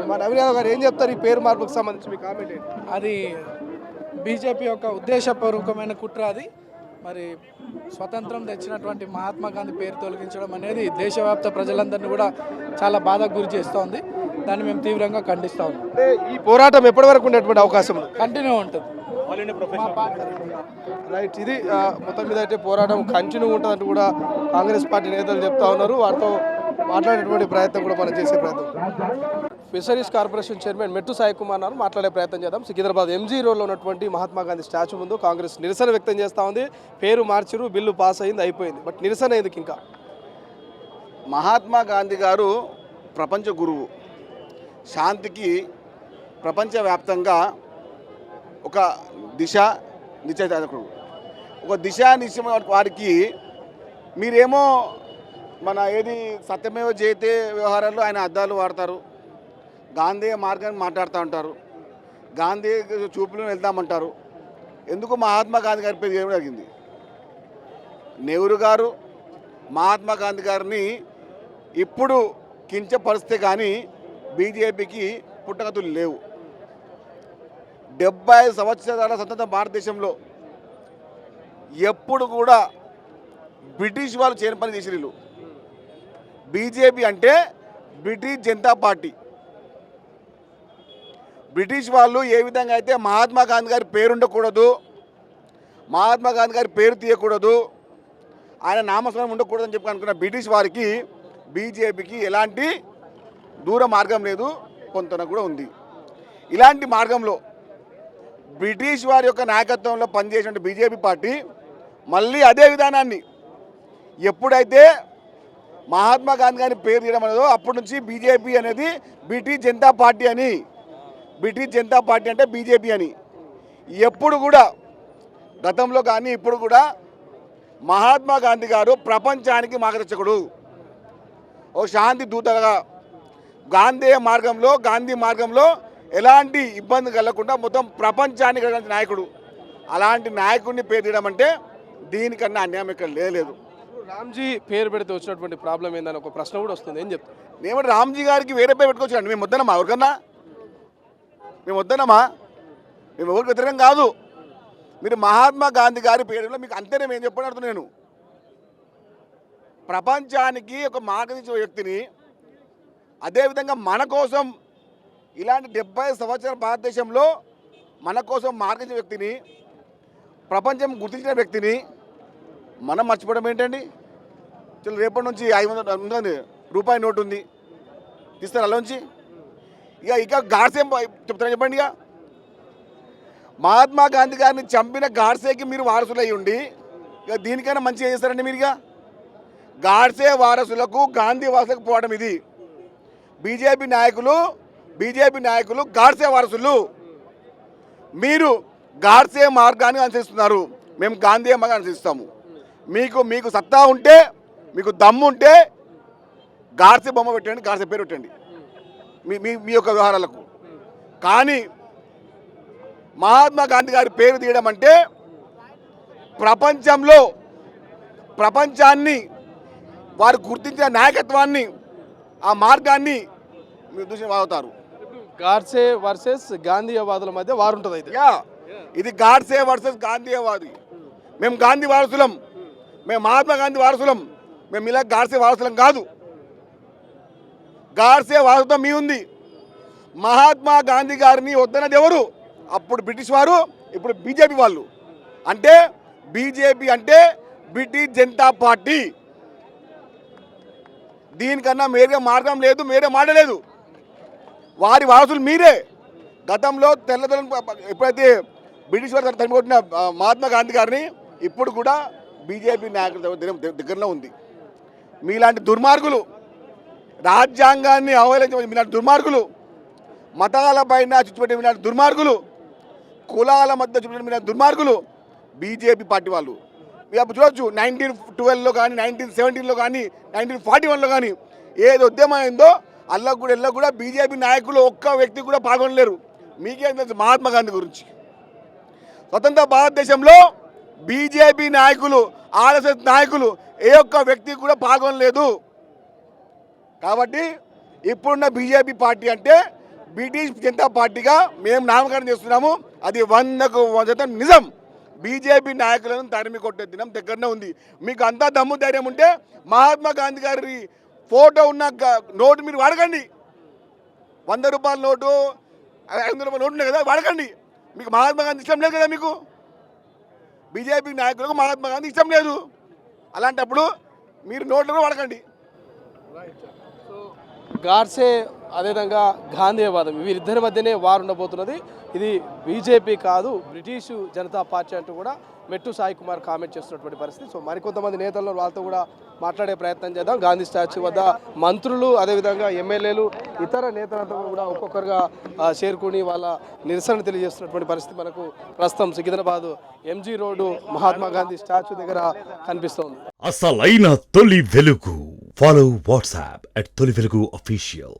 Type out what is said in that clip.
మన నవీన్ యాదవ్ గారు ఏం చెప్తారు ఈ పేరు మార్పుకు సంబంధించి మీ కామెంట్ ఏంటి? అది బీజేపీ యొక్క ఉద్దేశపూర్వకమైన కుట్ర. అది మరి స్వతంత్రం తెచ్చినటువంటి మహాత్మా గాంధీ పేరు తొలగించడం అనేది దేశవ్యాప్త ప్రజలందరినీ కూడా చాలా బాధకు గురి చేస్తోంది. దాన్ని మేము తీవ్రంగా ఖండిస్తూ ఉన్నాం. అంటే ఈ పోరాటం ఎప్పటి వరకు ఉండేటువంటి అవకాశం ఉంది? కంటిన్యూ ఉంటుంది. రైట్, ఇది మొత్తం మీద అయితే పోరాటం కంటిన్యూ ఉంటుందంటూ కూడా కాంగ్రెస్ పార్టీ నేతలు చెప్తా ఉన్నారు. వారితో మాట్లాడేటువంటి ప్రయత్నం కూడా మనం చేసే ప్రయత్నం. ఫిషరీస్ కార్పొరేషన్ చైర్మన్ మెట్టు సాయి కుమార్ గారు మాట్లాడే ప్రయత్నం చేద్దాం. సికింద్రాబాద్ ఎంజీ రోడ్లో ఉన్నటువంటి మహాత్మా గాంధీ స్టాచ్యూ ముందు కాంగ్రెస్ నిరసన వ్యక్తం చేస్తూ ఉంది. పేరు మార్చిరు, బిల్లు పాస్ అయింది, అయిపోయింది. బట్ నిరసన ఎందుకు ఇంకా? మహాత్మా గాంధీ గారు ప్రపంచ గురువు, శాంతికి ప్రపంచవ్యాప్తంగా ఒక దిశ నిశ్చయితకుడు, ఒక దిశా నిశ్చయం వారికి. మీరేమో మన ఏది సత్యమేవ జయతే వ్యవహారాల్లో ఆయన అద్దాలు వాడతారు, గాంధీ మార్గాన్ని మాట్లాడుతూ ఉంటారు, గాంధీ చూపులు వెళ్తామంటారు. ఎందుకు మహాత్మా గాంధీ గారి పేరు ఏమి జరిగింది? నెహ్రూ గారు మహాత్మా గాంధీ గారిని ఇప్పుడు కించపరిస్తే కానీ బీజేపీకి పుట్టగతులు లేవు. 75 సంవత్సరాల స్వతంత్ర భారతదేశంలో ఎప్పుడు కూడా బ్రిటిష్ వాళ్ళు చేయని పని చేసి వీళ్ళు. బీజేపీ అంటే బ్రిటిష్ జనతా పార్టీ. బ్రిటిష్ వాళ్ళు ఏ విధంగా అయితే మహాత్మా గాంధీ గారి పేరు ఉండకూడదు, మహాత్మా గాంధీ గారి పేరు తీయకూడదు, ఆయన నామస్మరణ ఉండకూడదని చెప్పి అనుకున్న బ్రిటిష్ వారికి బీజేపీకి ఎలాంటి దూర మార్గం లేదు, కొంత కూడా ఉంది. ఇలాంటి మార్గంలో బ్రిటిష్ వారి యొక్క నాయకత్వంలో పనిచేసిన బీజేపీ పార్టీ మళ్ళీ అదే విధానాన్ని ఎప్పుడైతే మహాత్మా గాంధీ గారిని పేరు తీయడం అనేదో అప్పటి నుంచి బీజేపీ అనేది బ్రిటిష్ జనతా పార్టీ అని, బ్రిటిష్ జనతా పార్టీ అంటే బీజేపీ అని ఎప్పుడు కూడా గతంలో కానీ ఇప్పుడు కూడా మహాత్మా గాంధీ గారు ప్రపంచానికి మార్గదర్శకుడు, ఓ శాంతి దూతగా గాంధీ మార్గంలో ఎలాంటి ఇబ్బంది కలగకుండా మొత్తం ప్రపంచానికి కలిగిన నాయకుడు. అలాంటి నాయకుడిని పేరు తీయడం అంటే దీనికన్నా అన్యాయం ఇక్కడ లేదు. రామ్జీ పేరు పెడితే వచ్చినటువంటి ప్రాబ్లం ఏందని ఒక ప్రశ్న కూడా వస్తుంది. ఏం చెప్తారు? మేము రామ్జీ గారికి వేరే పేరు పెట్టుకోవచ్చండి. మేము వద్దనమా? ఎవరికన్నా మేము వద్దనమా? మేము ఎవరికి వ్యతిరేకం కాదు. మీరు మహాత్మా గాంధీ గారి పేరులో మీకు అంతేనే మేము చెప్పని అడుగుతున్నాను. నేను ప్రపంచానికి ఒక మార్గదర్శించిన వ్యక్తిని, అదేవిధంగా మన కోసం ఇలాంటి 75 సంవత్సరాల భారతదేశంలో మన కోసం మార్గదర్శించిన వ్యక్తిని, ప్రపంచం గుర్తించిన వ్యక్తిని మనం మర్చిపోవడం ఏంటండి? చలో రేపటి నుంచి 500 రూపాయి నోటు ఉంది, తీస్తారు అలా ఇక గాడ్సేం చెప్తారని చెప్పండి. ఇక మహాత్మా గాంధీ గారిని చంపిన గాడ్సేకి మీరు వారసులు అయ్యి ఉండి ఇక దీనికైనా మంచిగా చేస్తారండి మీరు? ఇక గాడ్సే వారసులకు గాంధీ వారసులకు పోవడం ఇది. బీజేపీ నాయకులు గాడ్సే వారసులు. మీరు గాడ్సే మార్గాన్ని అనుసరిస్తున్నారు, మేము గాంధీ మార్గాన్ని అనుసరిస్తాము. మీకు సత్తా ఉంటే, మీకు దమ్ము ఉంటే గాడ్సే బొమ్మ పెట్టండి, గాడ్సే పేరు పెట్టండి మీ యొక్క వ్యవహారాలకు. కానీ మహాత్మా గాంధీ గారి పేరు తీయడం అంటే ప్రపంచాన్ని వారు గుర్తించిన నాయకత్వాన్ని, ఆ మార్గాన్ని మీరు దూషణ వాగుతారు. గాడ్సే వర్సెస్ గాంధీవాదుల మధ్య వారు ఉంటుంది. అయితే ఇది గాడ్సే వర్సెస్ గాంధీవాది. మేము గాంధీ వారసులం, మేము మహాత్మా గాంధీ వారసులం, మేము ఇలా గాడ్సే వారసులం కాదు. గాడ్సే వారసుత్వం మీ ఉంది. మహాత్మా గాంధీ గారిని వద్దన్నది ఎవరు? అప్పుడు బ్రిటిష్ వారు, ఇప్పుడు బీజేపీ వాళ్ళు. అంటే బీజేపీ అంటే బ్రిటిష్ జనతా పార్టీ. దీనికన్నా మేరే మార్గం లేదు, మేరే మాట లేదు. వారి వారసులు మీరే. గతంలో తెల్లదొర ఎప్పుడైతే బ్రిటిష్ వారు తరిమికొట్టిన మహాత్మా గాంధీ గారిని ఇప్పుడు కూడా బీజేపీ నాయకుల దగ్గరలో ఉంది. మీలాంటి దుర్మార్గులు, రాజ్యాంగాన్ని అవహేళించే మీలాంటి దుర్మార్గులు, మతాల పైన చుట్టుపెట్టే మీలాంటి దుర్మార్గులు, కులాల మధ్య చుట్టుపెట్టే మీలాంటి దుర్మార్గులు బీజేపీ పార్టీ వాళ్ళు. మీరు అప్పుడు చూడొచ్చు 1912లో కానీ, 1917లో కానీ, 1941లో కానీ ఏది ఉద్యమం అయిందో అల్లకు కూడా బీజేపీ నాయకులు ఒక్క వ్యక్తి కూడా పాల్గొనలేరు. మీకేం తెలుసు మహాత్మా గాంధీ గురించి? స్వతంత్ర భారతదేశంలో బీజేపీ నాయకులు, ఆర్ఎస్ఎస్ నాయకులు ఏ ఒక్క వ్యక్తి కూడా పాల్గొనలేదు. కాబట్టి ఇప్పుడున్న బీజేపీ పార్టీ అంటే బ్రిటిష్ జనతా పార్టీగా మేము నామకరణం చేస్తున్నాము. అది 100% నిజం. బీజేపీ నాయకులను తరిమి కొట్టే దినం దగ్గరనే ఉంది. మీకు అంతా దమ్ము ధైర్యం ఉంటే మహాత్మా గాంధీ గారి ఫోటో ఉన్న నోటు మీరు వాడకండి. 100 రూపాయల నోటు, 500 రూపాయల నోటు ఉన్నాయి కదా, వాడకండి. మీకు మహాత్మా గాంధీ ఇష్టం లేదు కదా, మీకు బీజేపీ నాయకులకు మహాత్మా గాంధీ ఇష్టం లేదు. అలాంటప్పుడు మీరు నోట్లను వాడకండి. గాడ్సే అదేవిధంగా గాంధీవాదం వీరిద్దరి మధ్యనే వారు ఉండబోతున్నది. ఇది బీజేపీ కాదు, బ్రిటిష్ జనతా పార్టీ అంటూ కూడా మెట్టు సాయి కుమార్ కామెంట్ చేస్తున్నటువంటి పరిస్థితి. సో మరికొంతమంది నేతలు వాళ్ళతో కూడా మాట్లాడే ప్రయత్నం చేద్దాం. గాంధీ స్టాచ్యూ వద్ద మంత్రులు అదేవిధంగా ఎమ్మెల్యేలు ఇతర నేతలంతా కూడా ఒక్కొక్కరుగా చేరుకుని వాళ్ళ నిరసన తెలియజేస్తున్నటువంటి పరిస్థితి మనకు ప్రస్తుతం Secunderabad MG road Mahatma Gandhi statue దగ్గర కనిపిస్తోంది. అసలైన తొలి వెలుగు. ఫాలో వాట్సాప్ @తొలి వెలుగు official.